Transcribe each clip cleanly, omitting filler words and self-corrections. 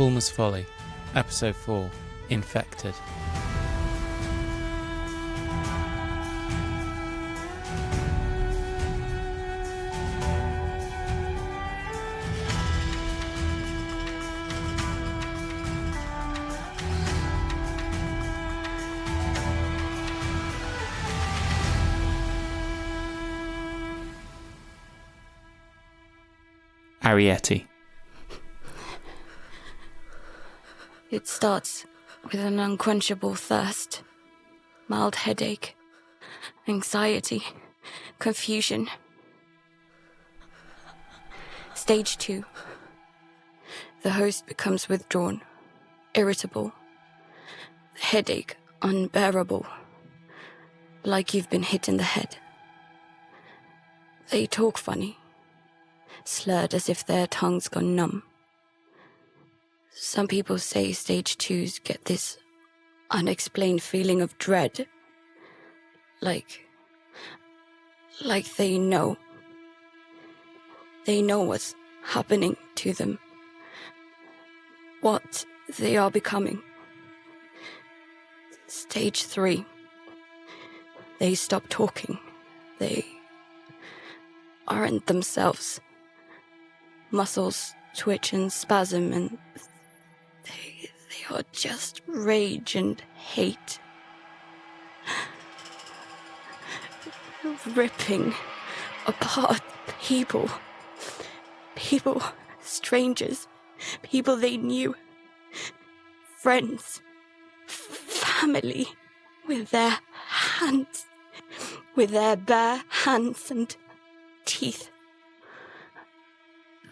Fulmer's Folly, Episode 4, Infected. Arrietty. It starts with an unquenchable thirst, mild headache, anxiety, confusion. Stage 2. The host becomes withdrawn, irritable, the headache unbearable, like you've been hit in the head. They talk funny, slurred as if their tongues gone numb. Some people say stage 2s get this unexplained feeling of dread. Like they know. They know what's happening to them. What they are becoming. Stage 3. They stop talking. They aren't themselves. Muscles twitch and spasm, and they are just rage and hate. Ripping apart people, strangers, people they knew, friends, family, with their hands, with their bare hands and teeth.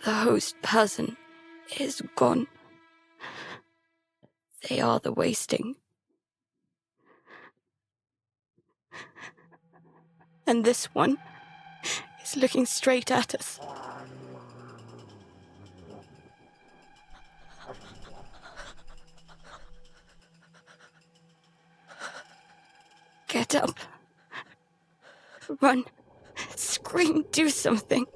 The host person is gone. They are the wasting. And this one is looking straight at us. Get up. Run. Scream. Do something.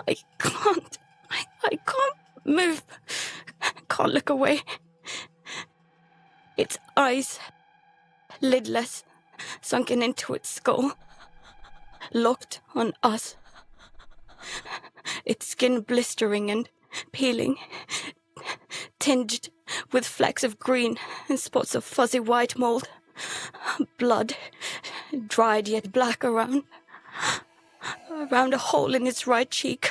I can't. I can't move. Can't look away. Its eyes, lidless, sunken into its skull, locked on us. Its skin blistering and peeling, tinged with flecks of green and spots of fuzzy white mold. Blood, dried yet black around a hole in its right cheek.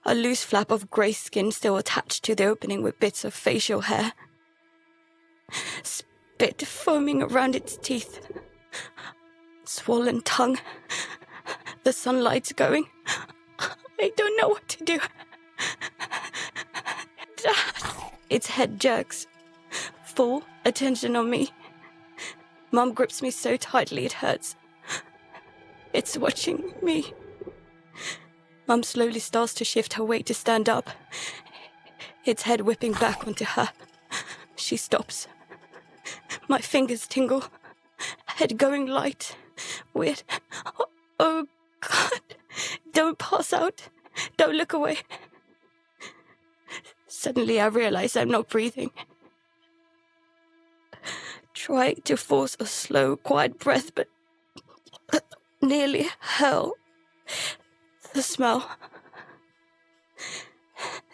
A loose flap of grey skin still attached to the opening with bits of facial hair. Spit foaming around its teeth. Swollen tongue. The sunlight's going. I don't know what to do. Its head jerks. Full attention on me. Mum grips me so tightly it hurts. It's watching me. Mum slowly starts to shift her weight to stand up. Its head whipping back onto her. She stops. My fingers tingle. Head going light. Weird. Oh, God. Don't pass out. Don't look away. Suddenly I realize I'm not breathing. Try to force a slow, quiet breath, but nearly hell. The smell.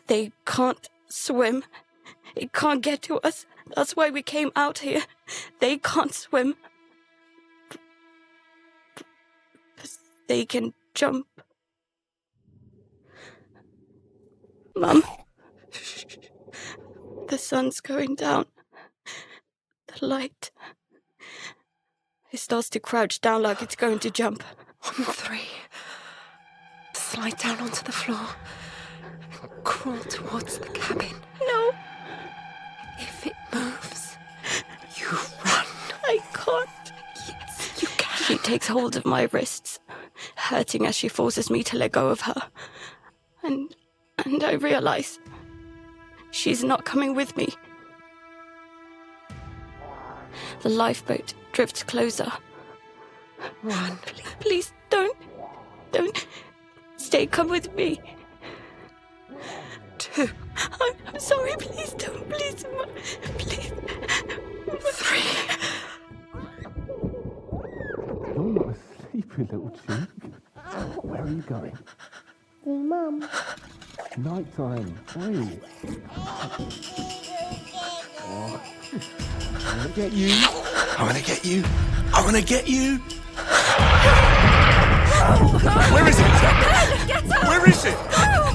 They can't swim. It can't get to us. That's why we came out here. They can't swim. But they can jump. Mum. The sun's going down. The light. It starts to crouch down like it's going to jump. 1, 3. Slide down onto the floor. Crawl towards the cabin. No. If it moves, you run. I can't. Yes, you can. She takes hold of my wrists, hurting as she forces me to let go of her. And I realize she's not coming with me. The lifeboat drifts closer. Run. Please don't. Stay, come with me. To I'm sorry, please don't, please, please. 3. You're not asleep, you little cheek. Where are you going? See Mum. Night time. Oi. I'm gonna get you. I'm gonna get you. I'm gonna get you. Where is it? Where is it?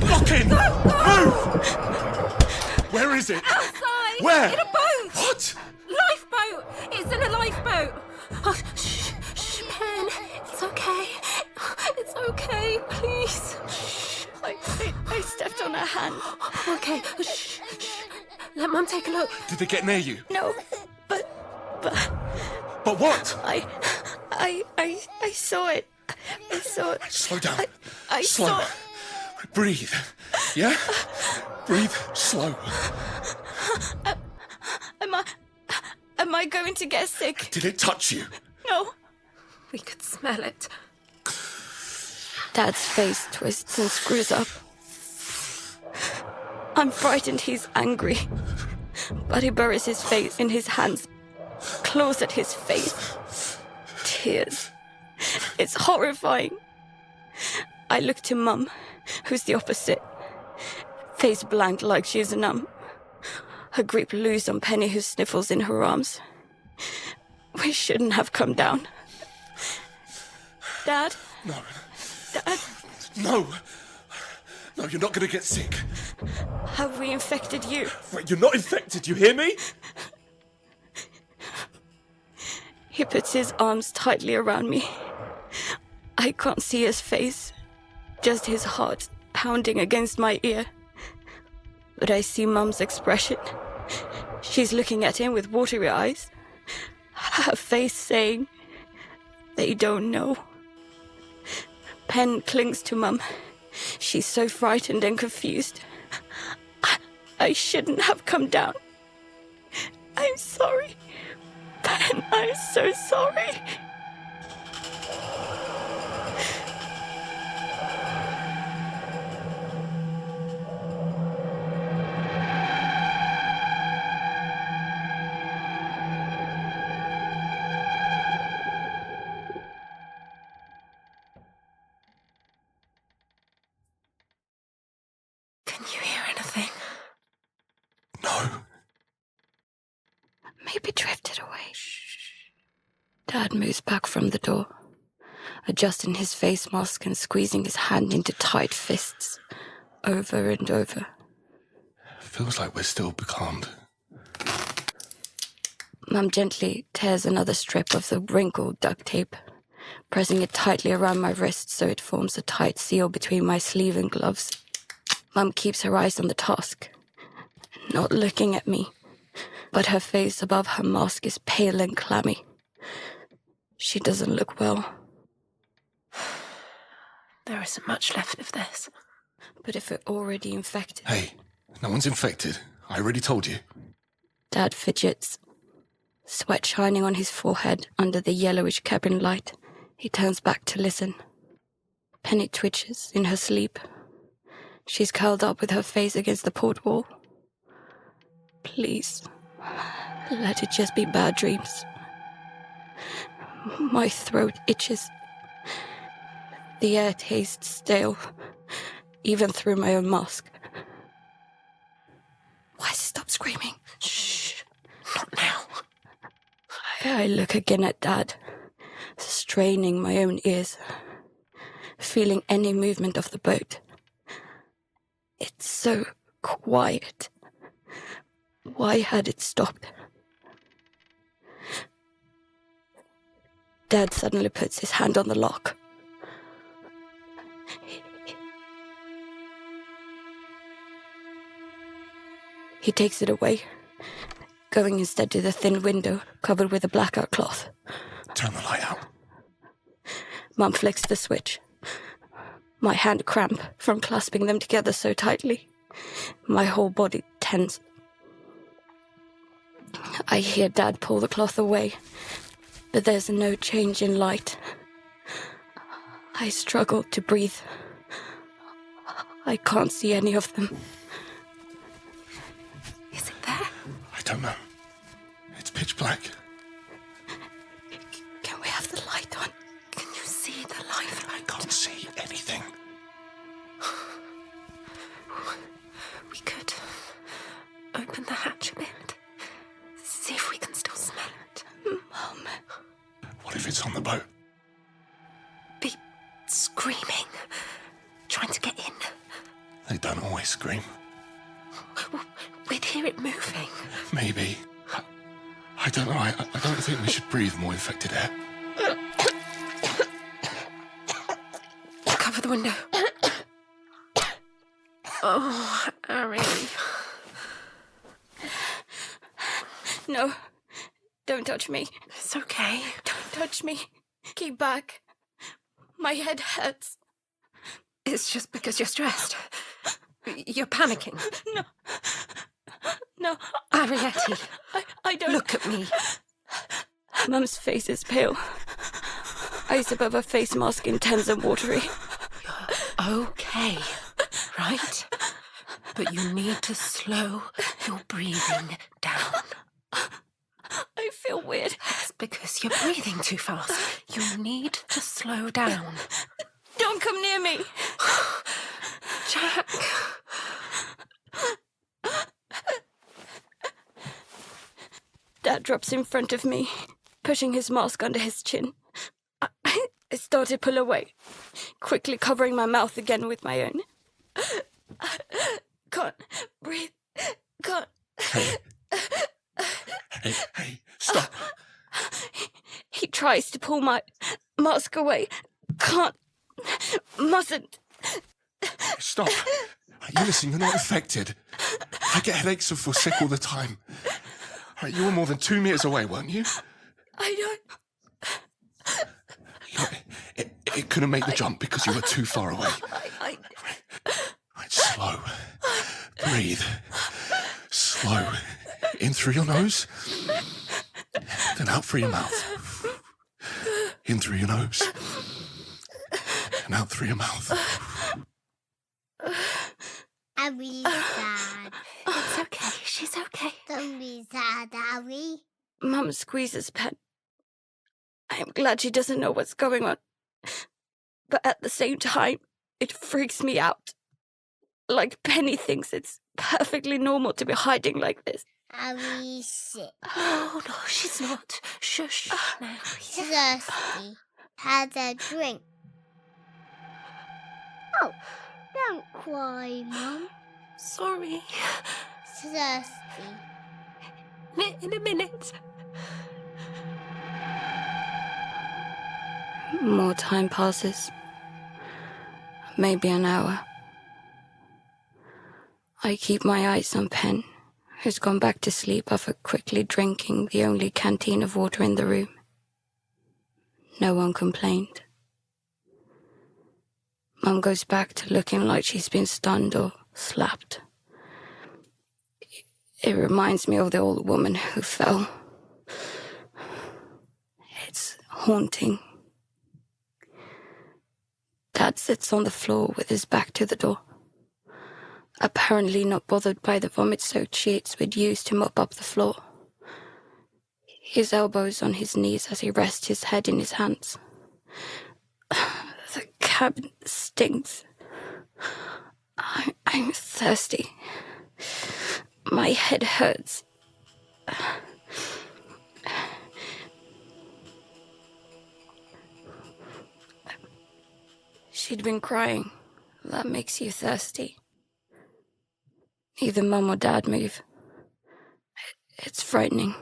Lock in. Move. Where is it? Outside! Where? In a boat! What? Lifeboat! It's in a lifeboat! Oh, shh, Pen. It's okay. It's okay, please. I stepped on her hand. Okay, shh. Let Mum take a look. Did they get near you? No, but But what? I saw it. I saw it. Slow down. I Slow. saw it. Breathe. Yeah? Breathe slow. Am I going to get sick? Did it touch you? No. We could smell it. Dad's face twists and screws up. I'm frightened he's angry, but he buries his face in his hands, claws at his face. Tears. It's horrifying. I look to Mum, who's the opposite. Face blank like she's numb. Her grip loose on Penny, who sniffles in her arms. We shouldn't have come down. Dad? No. Dad? No. No, you're not going to get sick. Have we infected you? Wait, you're not infected, you hear me? He puts his arms tightly around me. I can't see his face, just his heart pounding against my ear. But I see Mum's expression. She's looking at him with watery eyes, her face saying, they don't know. Pen clings to Mum. She's so frightened and confused. I shouldn't have come down. I'm sorry. Pen, I'm so sorry. Can you hear anything? No. Maybe drifted away. Dad moves back from the door, adjusting his face mask and squeezing his hand into tight fists, over and over. Feels like we're still becalmed. Mum gently tears another strip of the wrinkled duct tape, pressing it tightly around my wrist so it forms a tight seal between my sleeve and gloves. Mum keeps her eyes on the task, not looking at me, but her face above her mask is pale and clammy. She doesn't look well. There isn't much left of this. But if we're already infected... Hey, no one's infected. I already told you. Dad fidgets, sweat shining on his forehead under the yellowish cabin light. He turns back to listen. Penny twitches in her sleep. She's curled up with her face against the port wall. Please, let it just be bad dreams. My throat itches. The air tastes stale, even through my own mask. Why stop screaming? Shh. Not now. I look again at Dad, straining my own ears, feeling any movement of the boat. It's so quiet. Why had it stopped? Dad suddenly puts his hand on the lock. He takes it away, going instead to the thin window covered with a blackout cloth. Turn the light out. Mum flicks the switch. My hand cramp from clasping them together so tightly. My whole body tense. I hear Dad pull the cloth away, but there's no change in light. I struggle to breathe. I can't see any of them. don't know. It's pitch black. Can we have the light on? Can you see the light? I can't see anything. We could open the hatch a bit. See if we can still smell it. Mum. What if it's on the boat? Be screaming, trying to get in. They don't always scream. We'd hear it moving. Maybe. I don't know. I don't think we should breathe more infected air. Cover the window. Oh, Harry. No. Don't touch me. It's okay. Don't touch me. Keep back. My head hurts. It's just because you're stressed. You're panicking. No. Arietti, I don't... look at me. Mum's face is pale. Eyes above her face mask intense and watery. Okay, right? But you need to slow your breathing down. I feel weird. It's because you're breathing too fast. You need to slow down. Don't come near me. Jack. Dad drops in front of me, pushing his mask under his chin. I start to pull away, quickly covering my mouth again with my own. Can't breathe. Can't. Hey, stop. He tries to pull my mask away. Can't. Mustn't. Stop. You listen, you're not infected. I get headaches and feel sick all the time. Right, you were more than 2 meters away, weren't you? I don't. Look, it couldn't make the jump because you were too far away. Right, slow. Breathe. Slow. In through your nose. Then out through your mouth. In through your nose. And out through your mouth. Are we sad? It's okay. She's okay. Don't be sad, are we? Mum squeezes Pen. I am glad she doesn't know what's going on. But at the same time, it freaks me out. Like Penny thinks it's perfectly normal to be hiding like this. Are we sick? Oh, no, she's not. Shush. Now. Thirsty. Had a drink. Oh, don't cry, Mum. Sorry. Thirsty. In a minute. More time passes. Maybe an hour. I keep my eyes on Pen, who's gone back to sleep after quickly drinking the only canteen of water in the room. No one complained. Mum goes back to looking like she's been stunned or slapped. It reminds me of the old woman who fell. It's haunting. Dad sits on the floor with his back to the door, apparently not bothered by the vomit-soaked sheets we'd used to mop up the floor. His elbows on his knees as he rests his head in his hands. The cabin stinks. I'm thirsty. My head hurts. She'd been crying. That makes you thirsty. Neither Mum or Dad move. It's frightening.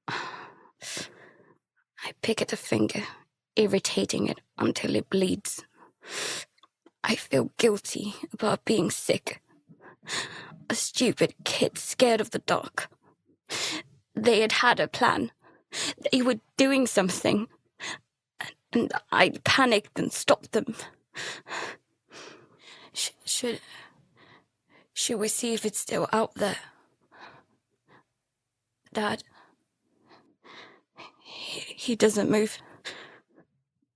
I pick at a finger, irritating it until it bleeds. I feel guilty about being sick. A stupid kid scared of the dark. They had had a plan. They were doing something. And I panicked and stopped them. Should we see if it's still out there? Dad? He doesn't move.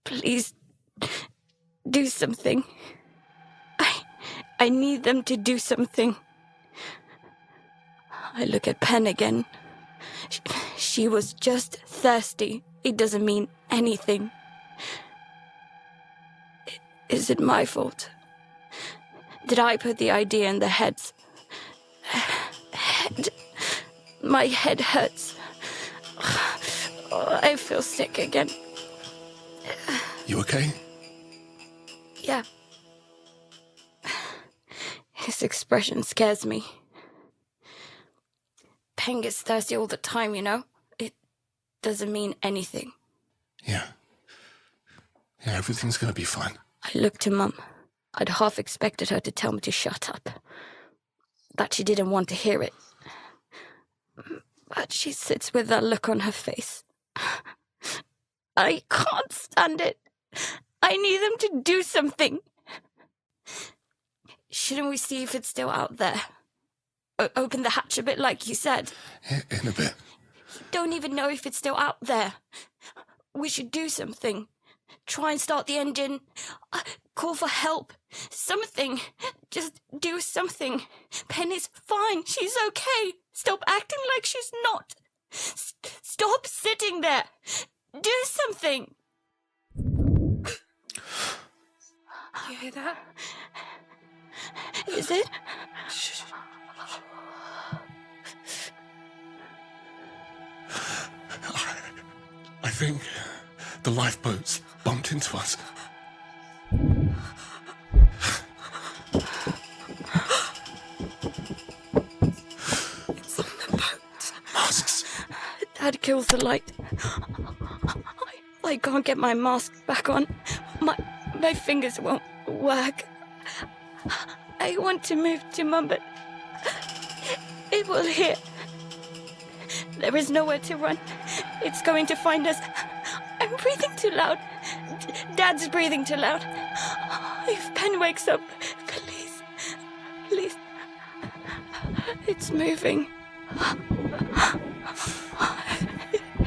Please, do something. I need them to do something. I look at Pen again. She was just thirsty. It doesn't mean anything. Is it my fault? Did I put the idea in their heads? My head hurts. I feel sick again. You okay? Yeah. His expression scares me. Pen gets thirsty all the time, you know? It doesn't mean anything. Yeah. Yeah, everything's gonna be fine. I looked to Mum. I'd half expected her to tell me to shut up. That she didn't want to hear it. But she sits with that look on her face. I can't stand it. I need them to do something. Shouldn't we see if it's still out there? Open the hatch a bit like you said. In a bit. You don't even know if it's still out there. We should do something. Try and start the engine. Call for help. Something. Just do something. Penny's fine. She's okay. Stop acting like she's not. Stop sitting there. Do something. You hear that? Is it? I think the lifeboat's bumped into us. It's on the boat. Masks. Dad kills the light. I can't get my mask back on. My fingers won't work. I want to move to Mum, but it will hit. There is nowhere to run. It's going to find us. I'm breathing too loud. Dad's breathing too loud. If Pen wakes up, please, please. It's moving.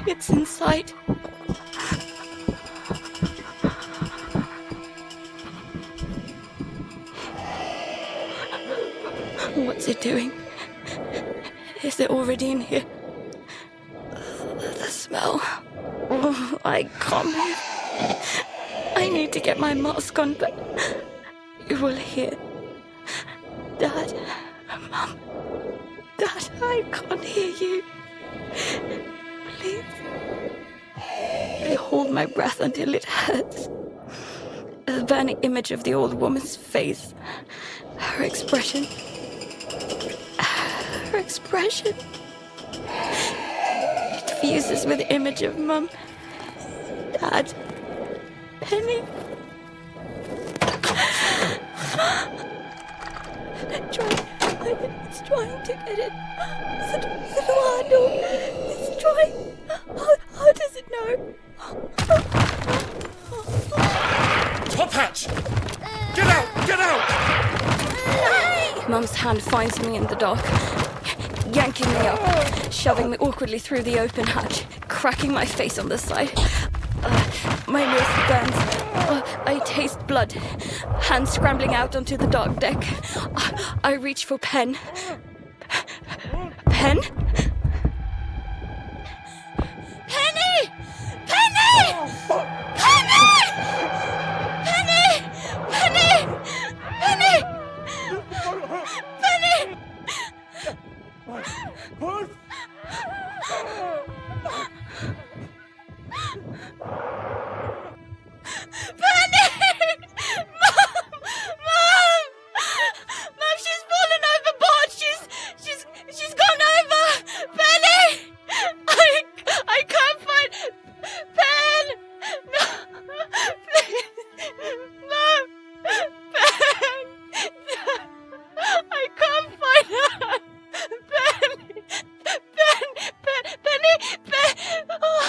It's inside. What's it doing? Is it already in here? The smell. Oh, I can't move. I need to get my mask on, but you will hear. Dad, Mum, Dad, I can't hear you. Please. I hold my breath until it hurts. The burning image of the old woman's face, her expression. Her expression. It fuses with the image of Mum, Dad, Penny. It's trying to get it. Eduardo, it's trying. How does it know? Top hatch! Get out! Get out! Mum's hand finds me in the dark, yanking me up, shoving me awkwardly through the open hatch, cracking my face on the side. My nose burns. I taste blood. Hands scrambling out onto the dark deck. I reach for Pen. Pen? Penny! Penny! Penny! Penny! Penny! Penny! Penny! Penny! Mom! Mom, she's fallen overboard! She's gone over! Penny! I can't find Pen! No! Please! Mom! Pen! I can't find her! Penny! Penny! Oh.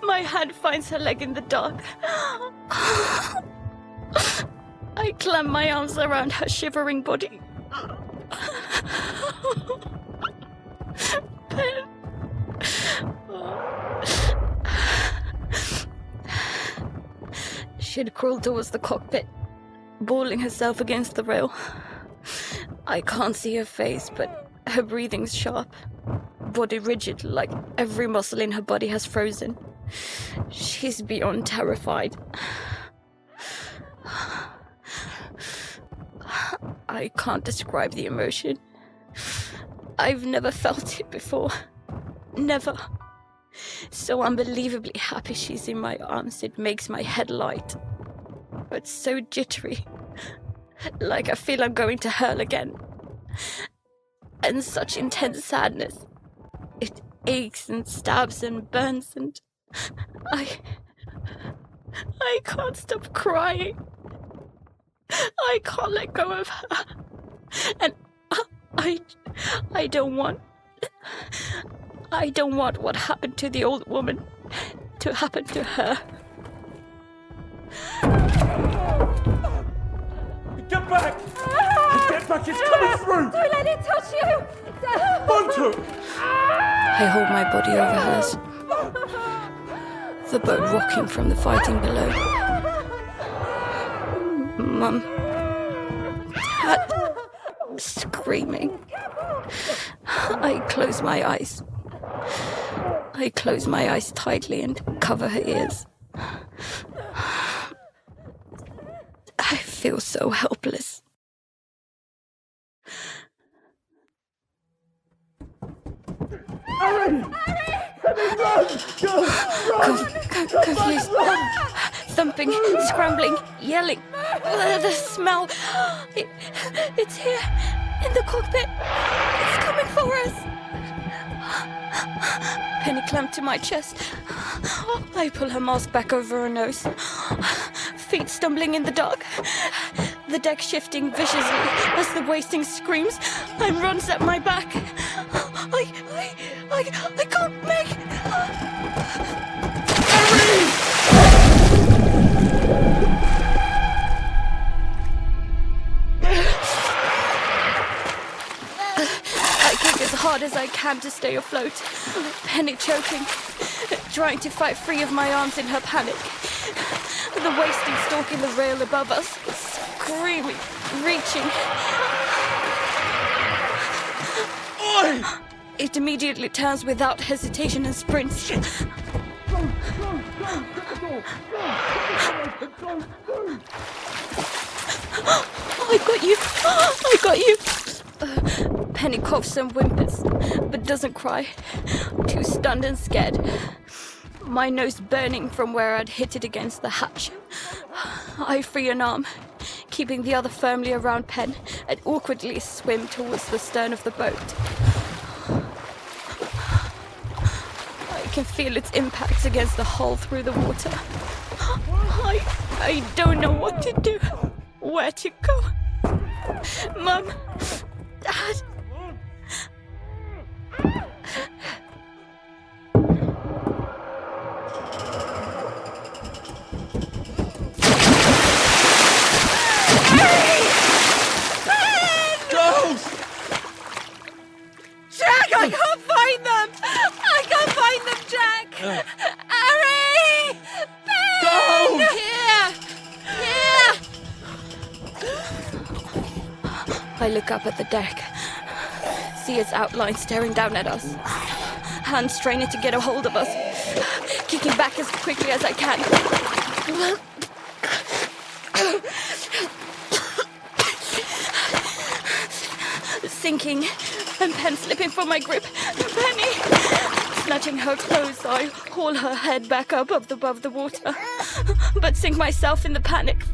My hand finds her leg in the dark. I clamp my arms around her shivering body. Pen. She'd crawled towards the cockpit. balling herself against the rail. I can't see her face, but her breathing's sharp. Body rigid, like every muscle in her body has frozen. She's beyond terrified. I can't describe the emotion. I've never felt it before. Never. So unbelievably happy she's in my arms, it makes my head light. But so jittery. Like I feel I'm going to hurl again. And such intense sadness. It aches and stabs and burns, and I can't stop crying. I can't let go of her. And I don't want what happened to the old woman to happen to her. Get back! Get back, it's coming through! Don't let it touch you! Buntu! I hold my body over hers. The boat rocking from the fighting below. Mum. Dad. Screaming. I close my eyes. I close my eyes tightly and cover her ears. I feel so helpless. Confused. Thumping, scrambling, yelling. The smell. It's here. In the cockpit. It's coming for us. Penny clamped to my chest. I pull her mask back over her nose. Feet stumbling in the dark. The deck shifting viciously as the wasting screams and runs at my back. I can't make... I kick as hard as I can to stay afloat. Penny choking, trying to fight free of my arms in her panic. The wasting stalking the rail above us, screaming, reaching. Oi! It immediately turns without hesitation and sprints. I got you! I got you! Penny coughs and whimpers, but doesn't cry. Too stunned and scared. My nose burning from where I'd hit it against the hatch. I free an arm, keeping the other firmly around Pen, and awkwardly swim towards the stern of the boat. I can feel its impact against the hull through the water. I don't know what to do, where to go. Mum, Dad. Jack, I can't find them! I can't find them, Jack! Harry! Ben! Here! I look up at the deck, see its outline staring down at us. Hands straining to get a hold of us, kicking back as quickly as I can. Sinking, and Pen slipping from my grip. Penny! Snatching her clothes, I haul her head back up above the water, but sink myself in the panic.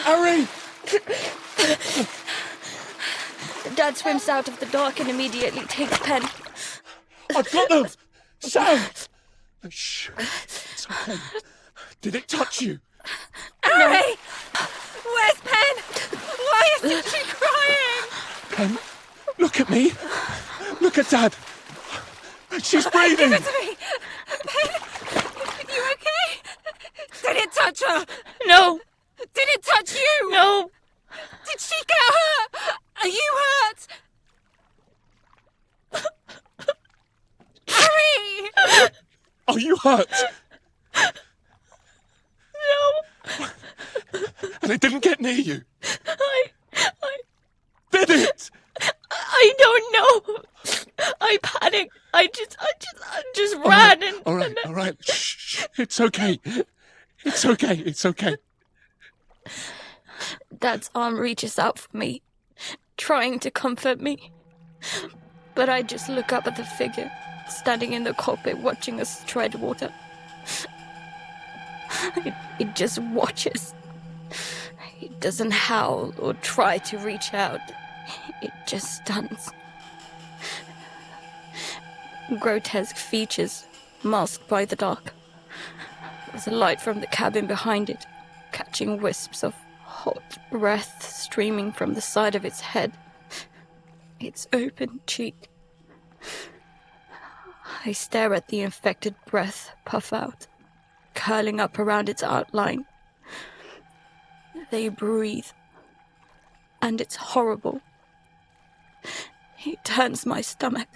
Harry! Dad swims out of the dark and immediately takes Pen. I've got them! Sam! Shh. It's okay. Did it touch you? Harry! Where's Pen? Why isn't she crying? Pen, look at me. Look at Dad. She's breathing. Give it to me! Pen, you okay? Did it touch her? No! Did it touch you? No! Did she get hurt? Are you hurt? Harry! Are you hurt? No. And it didn't get near you? I Did it? don't know. I panicked. I just ran and... All right. Shh. It's okay. It's okay. Dad's arm reaches out for me, trying to comfort me. But I just look up at the figure, standing in the cockpit watching us tread water. It just watches. It doesn't howl or try to reach out. It just stuns. Grotesque features, masked by the dark. There's a light from the cabin behind it, catching wisps of hot breath streaming from the side of its head. Its open cheek. I stare at the infected breath puff out, curling up around its outline. They breathe, and it's horrible. It turns my stomach.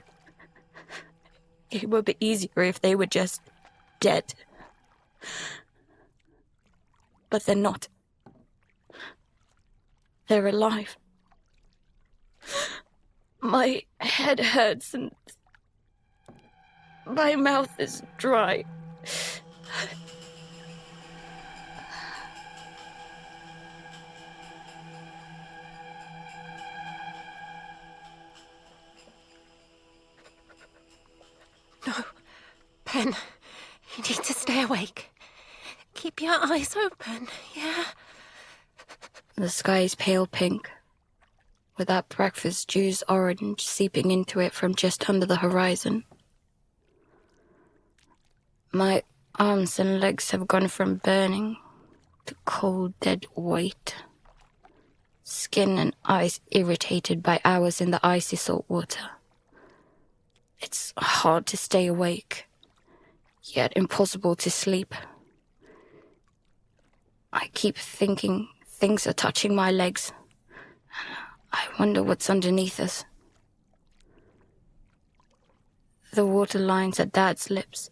It would be easier if they were just dead. But they're not. They're alive. My head hurts and my mouth is dry. No, Pen, you need to stay awake. Keep your eyes open, yeah? The sky is pale pink, with that breakfast juice orange seeping into it from just under the horizon. My arms and legs have gone from burning to cold, dead weight. Skin and eyes irritated by hours in the icy salt water. It's hard to stay awake, yet impossible to sleep. I keep thinking things are touching my legs. I wonder what's underneath us. The water lines at Dad's lips.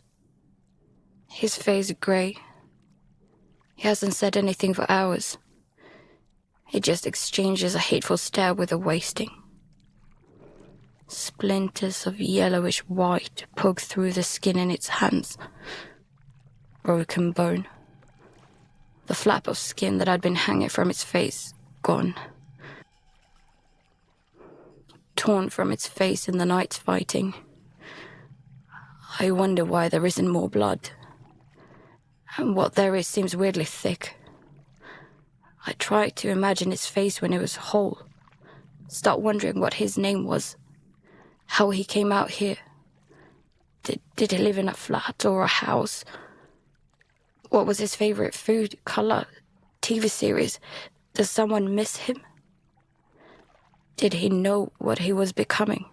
His face grey. He hasn't said anything for hours. He just exchanges a hateful stare with a wasting. Splinters of yellowish white poke through the skin in its hands. Broken bone. The flap of skin that had been hanging from its face, gone. Torn from its face in the night's fighting. I wonder why there isn't more blood. And what there is seems weirdly thick. I try to imagine his face when it was whole. Start wondering what his name was. How he came out here. Did he live in a flat or a house? What was his favorite food, color, TV series? Does someone miss him? Did he know what he was becoming?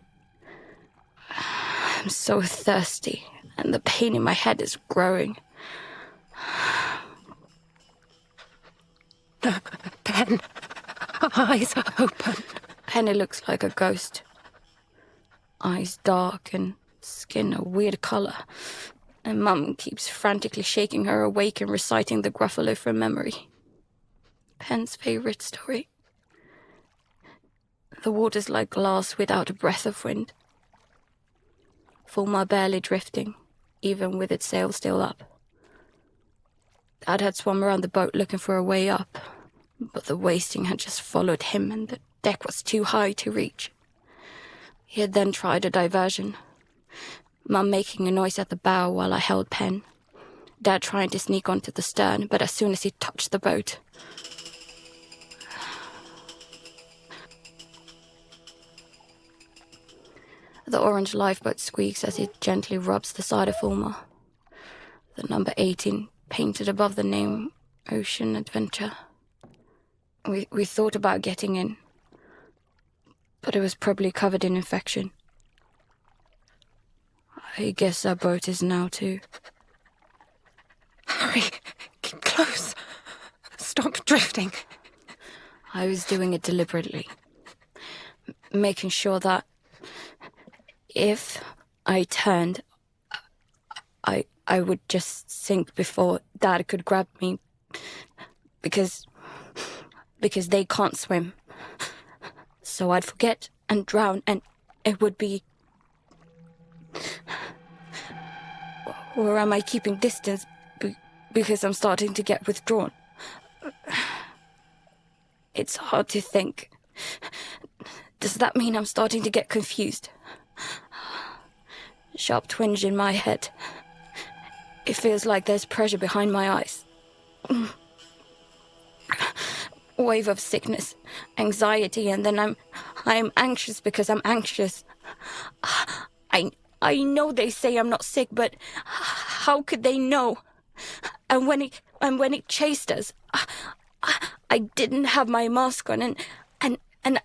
I'm so thirsty, and the pain in my head is growing. Pen, eyes open. Penny looks like a ghost. Eyes dark and skin a weird color. And Mum keeps frantically shaking her awake and reciting the Gruffalo from memory. Pen's favorite story. The water's like glass without a breath of wind. Fulmar barely drifting, even with its sail still up. Dad had swum around the boat looking for a way up, but the wasting had just followed him and the deck was too high to reach. He had then tried a diversion. Mum making a noise at the bow while I held Pen. Dad trying to sneak onto the stern, but as soon as he touched the boat... The orange lifeboat squeaks as it gently rubs the side of Fulmar. The number 18 painted above the name Ocean Adventure. We thought about getting in, but it was probably covered in infection. I guess our boat is now too. Harry, keep close. Stop drifting. I was doing it deliberately. Making sure that if I turned, I I would just sink before Dad could grab me because they can't swim. So I'd forget and drown, and it would be... Or am I keeping distance because I'm starting to get withdrawn? It's hard to think. Does that mean I'm starting to get confused? Sharp twinge in my head. It feels like there's pressure behind my eyes. Wave of sickness, anxiety, and then I'm anxious because I'm anxious. I know they say I'm not sick, but how could they know? And when it chased us, I didn't have my mask on, and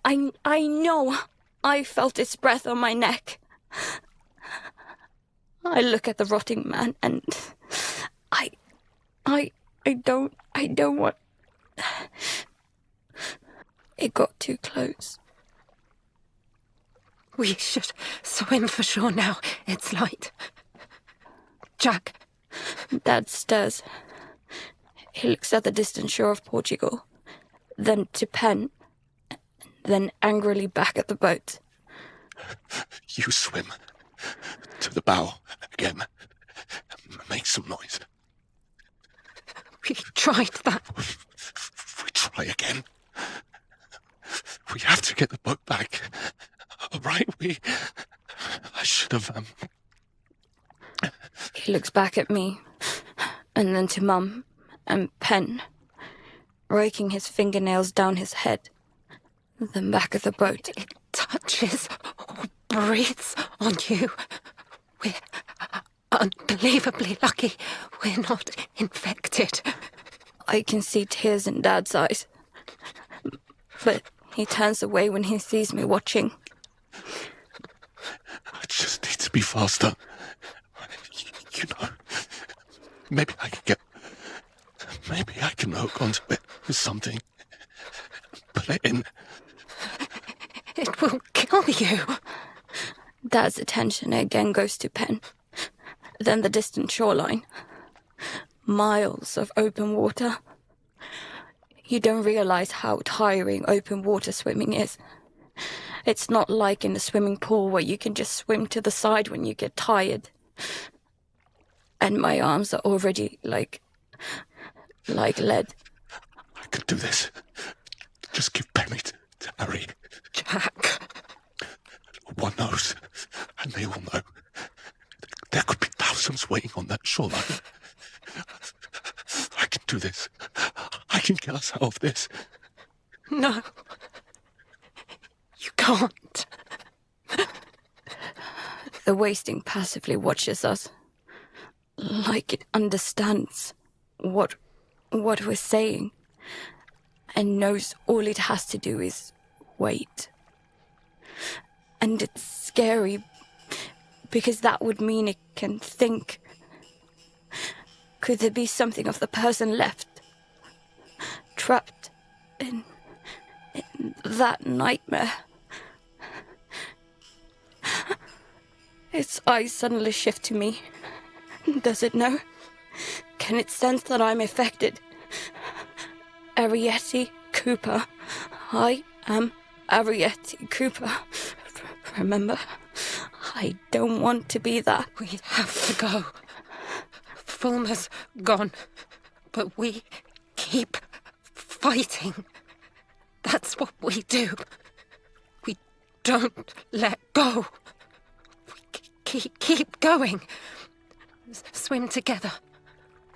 I know I felt its breath on my neck. I look at the rotting man, and I don't want... It got too close. We should swim for shore now. It's light. Jack. Dad stirs. He looks at the distant shore of Portugal, then to Pen, then angrily back at the boat. You swim to the bow again. Make some noise. We tried that. We try again. We have to get the boat back. All right, I should have, He looks back at me, and then to Mum and Pen, raking his fingernails down his head, then back at the boat. It touches or breathes on you. We're unbelievably lucky we're not infected. I can see tears in Dad's eyes, but he turns away when he sees me watching. I just need to be faster. You know, maybe I can hook onto it with something. Put it in. It will kill you. Dad's attention again goes to Pen, then the distant shoreline. Miles of open water. You don't realize how tiring open water swimming is. It's not like in a swimming pool where you can just swim to the side when you get tired. And my arms are already like lead. I can do this. Just give Penny to Harry. Jack. One knows, and they all know. There could be thousands waiting on that shoreline. I can do this. I can get us out of this. No. You can't. The wasting passively watches us, like it understands what we're saying, and knows all it has to do is wait. And it's scary, because that would mean it can think. Could there be something of the person left, trapped in that nightmare? Its eyes suddenly shift to me. Does it know? Can it sense that I'm affected? Arrietty Cooper. I am Arrietty Cooper. Remember, I don't want to be that. We have to go. Fulmer's gone, but we keep fighting. That's what we do. We don't let go. We keep going. Swim together,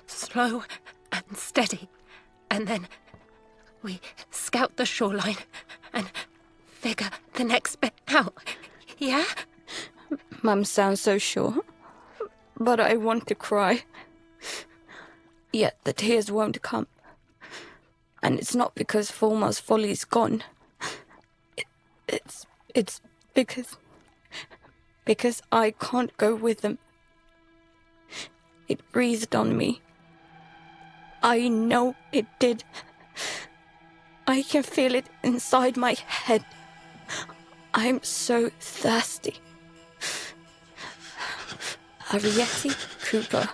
slow and steady, and then we scout the shoreline and figure the next bit out. Yeah? Mum sounds so sure, but I want to cry. Yet the tears won't come. And it's not because Fulmer's folly's gone. It's because I can't go with them. It breathed on me. I know it did. I can feel it inside my head. I'm so thirsty. Arrietty Cooper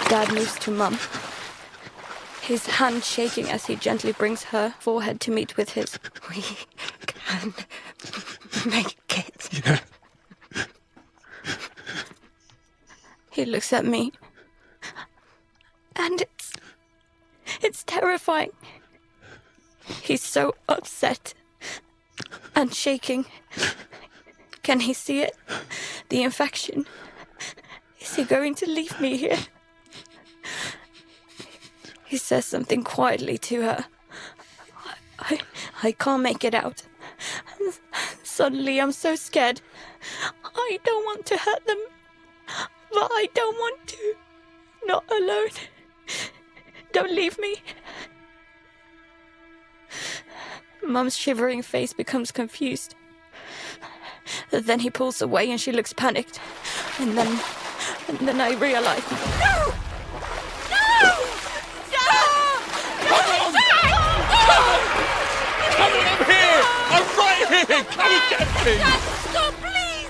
Dad moves to Mum, his hand shaking as he gently brings her forehead to meet with his. We can make it. Yeah. He looks at me, and it's terrifying. He's so upset and shaking. Can he see it? The infection. Is he going to leave me here? He says something quietly to her. I can't make it out. Suddenly I'm so scared. I don't want to hurt them, but I don't want to. Not alone. Don't leave me. Mum's shivering face becomes confused. Then he pulls away and she looks panicked. And then I realize. No! No! Come on, I'm here! I'm right here! Come and get me! Dad, stop, please!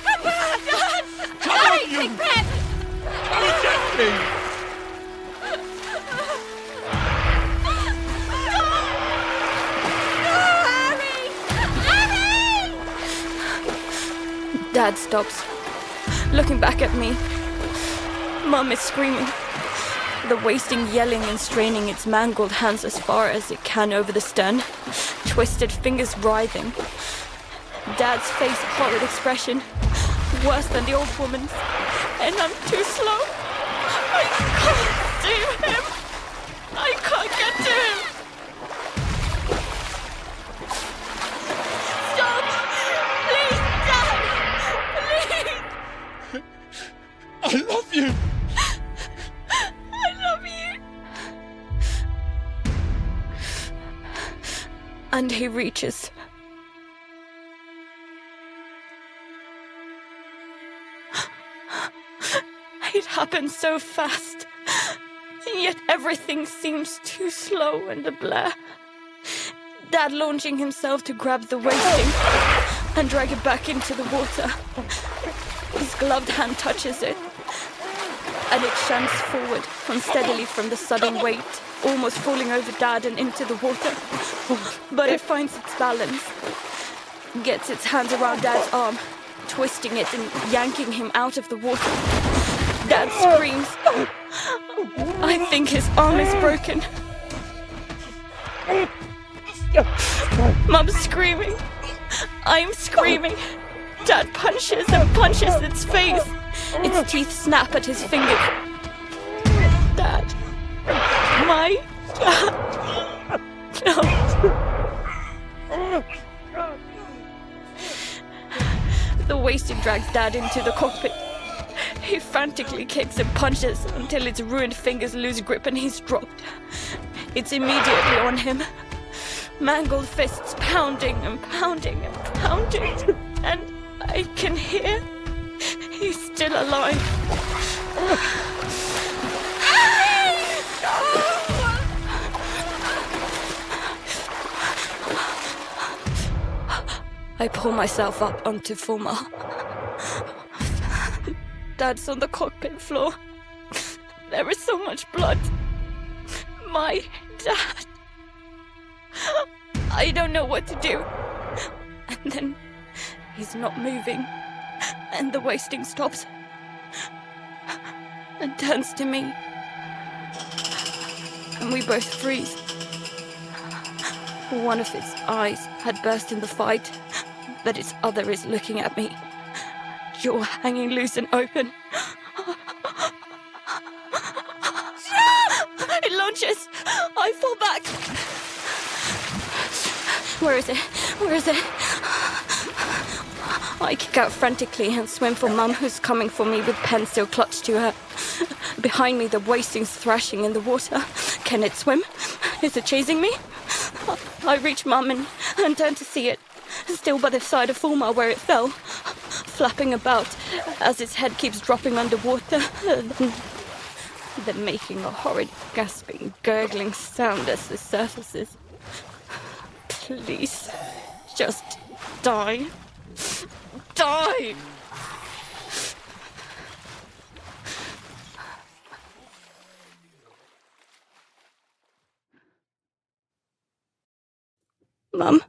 Come on, Dad! Come on, you! Take breath! Come and get me! Dad stops, looking back at me. Mum is screaming, the wasting yelling and straining its mangled hands as far as it can over the stern, twisted fingers writhing. Dad's face a horrid expression, worse than the old woman's, and I'm too slow. I can't do him. I can't get to him. Stop! Please, Dad! Please! I love you! I love you! And he reaches. It happened so fast, and yet everything seems too slow and a blur. Dad launching himself to grab the wasting and drag it back into the water. His gloved hand touches it, and it shunts forward unsteadily from the sudden weight, almost falling over Dad and into the water. But it finds its balance, gets its hands around Dad's arm, twisting it and yanking him out of the water. Dad screams. I think his arm is broken. Mum's screaming. I'm screaming. Dad punches and punches its face. Its teeth snap at his fingers. Dad. My dad. No. The wasting drags Dad into the cockpit. He frantically kicks and punches until its ruined fingers lose grip and he's dropped. It's immediately on him. Mangled fists pounding and pounding and pounding. And I can hear he's still alive. I pull myself up onto Fulmar. Dad's on the cockpit floor. There is so much blood. My dad. I don't know what to do. And then he's not moving. And the wasting stops. And turns to me. And we both freeze. One of its eyes had burst in the fight, but its other is looking at me. Jaw hanging loose and open. It launches. I fall back. Where is it? Where is it? I kick out frantically and swim for Mum, who's coming for me with pen still clutched to her. Behind me, the wasting's thrashing in the water. Can it swim? Is it chasing me? I reach Mum and turn to see it, still by the side of Fulmar where it fell, flapping about as its head keeps dropping underwater, then making a horrid gasping, gurgling sound as it surfaces. Please, just die. Die! Mum,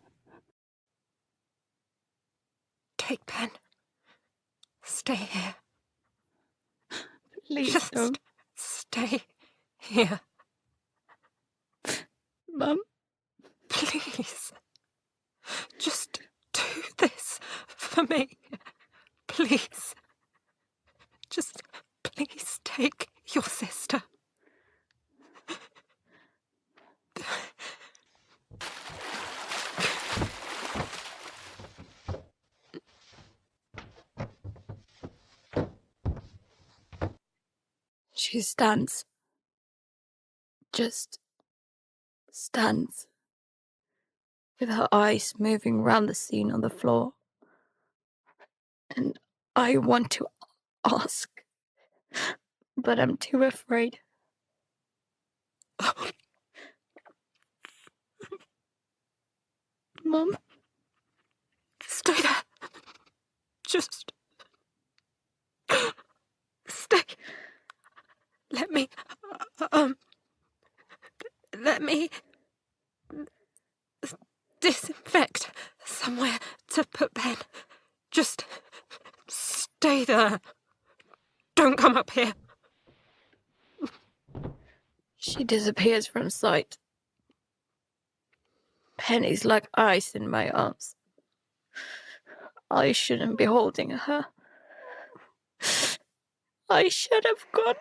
Take Pen. Stay here. please Just don't. stay here. Mum, Please. Just do this for me. Please. Just please take your sister. she stands. Just stands. With her eyes moving round the scene on the floor. And I want to ask, but I'm too afraid. Mum, Stay there. Just stay. Let me, let me disinfect somewhere to put Pen. Just stay there. Don't come up here. she disappears from sight. Penny's like ice in my arms. I shouldn't be holding her. I should have gone.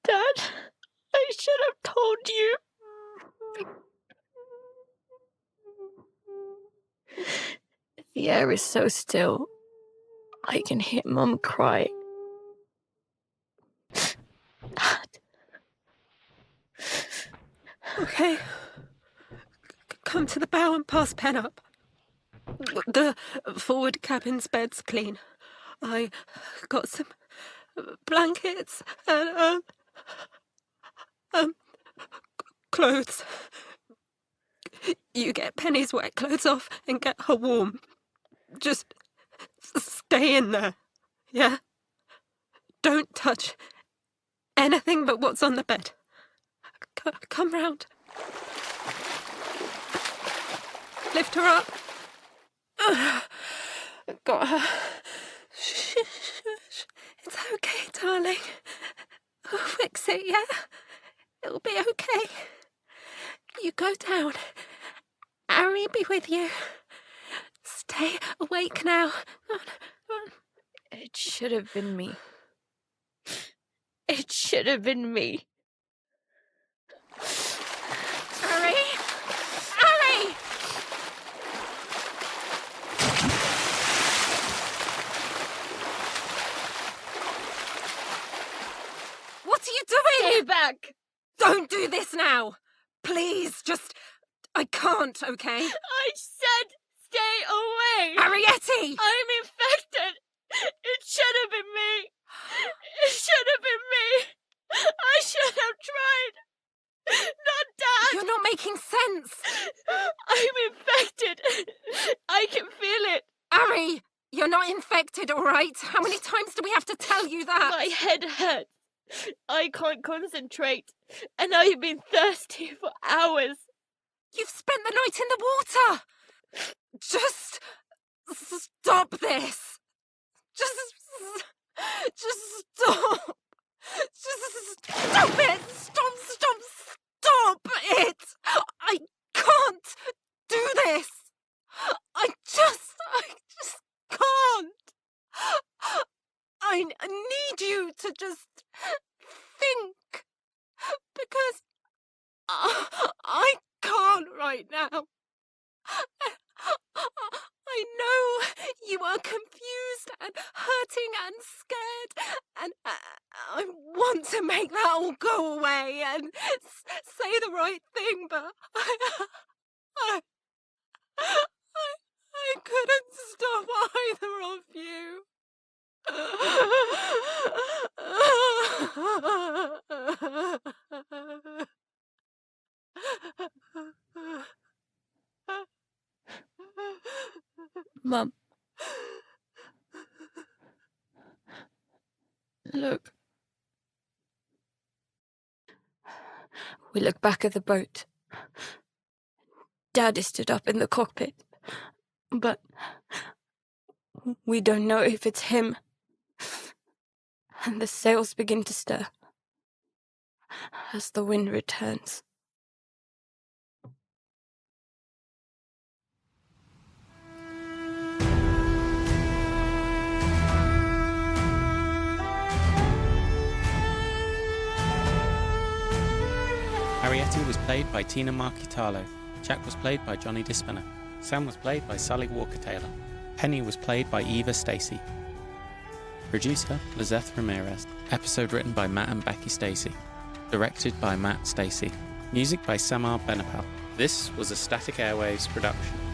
Dad, I should have told you. The air is so still. I can hear Mum crying. Dad. Okay. Come to the bow and pass Pen up. The forward cabin's bed's clean. I got some blankets and, clothes. You get Penny's wet clothes off and get her warm. Just stay in there, yeah? Don't touch anything but what's on the bed. Come round. Lift her up. Got her. Shh. It's okay, darling. We'll fix it, yeah? It'll be okay. You go down. Harry be with you. Stay awake now. It should have been me. It should have been me. Harry! Harry! What are you doing? Stay back! Don't do this now! Please, just... I can't, okay? I said stay away! Arietti! I'm infected! It should have been me! It should have been me! I should have tried! Not Dad! You're not making sense! I'm infected! I can feel it! Ari, you're not infected, all right? How many times do we have to tell you that? My head hurts. I can't concentrate. And I've been thirsty for hours. You've spent the night in the water! Just stop this! Just stop! Just stop it! Stop it! I can't do this! I just can't! I need you to just think, because I can't right now. I know you are confused and hurting and scared, and I want to make that all go away and say the right thing, but I couldn't stop either of you. Mum. Look. We look back at the boat. Daddy stood up in the cockpit, but we don't know if it's him. And the sails begin to stir as the wind returns. Ariete was played by Tina Marchitalo. Jack was played by Johnny Dispinner. Sam was played by Sally Walker-Taylor. Penny was played by Eva Stacey. Producer, Lizeth Ramirez. Episode written by Matt and Becky Stacey. Directed by Matt Stacey. Music by Samar Benapal. This was a Static Airwaves production.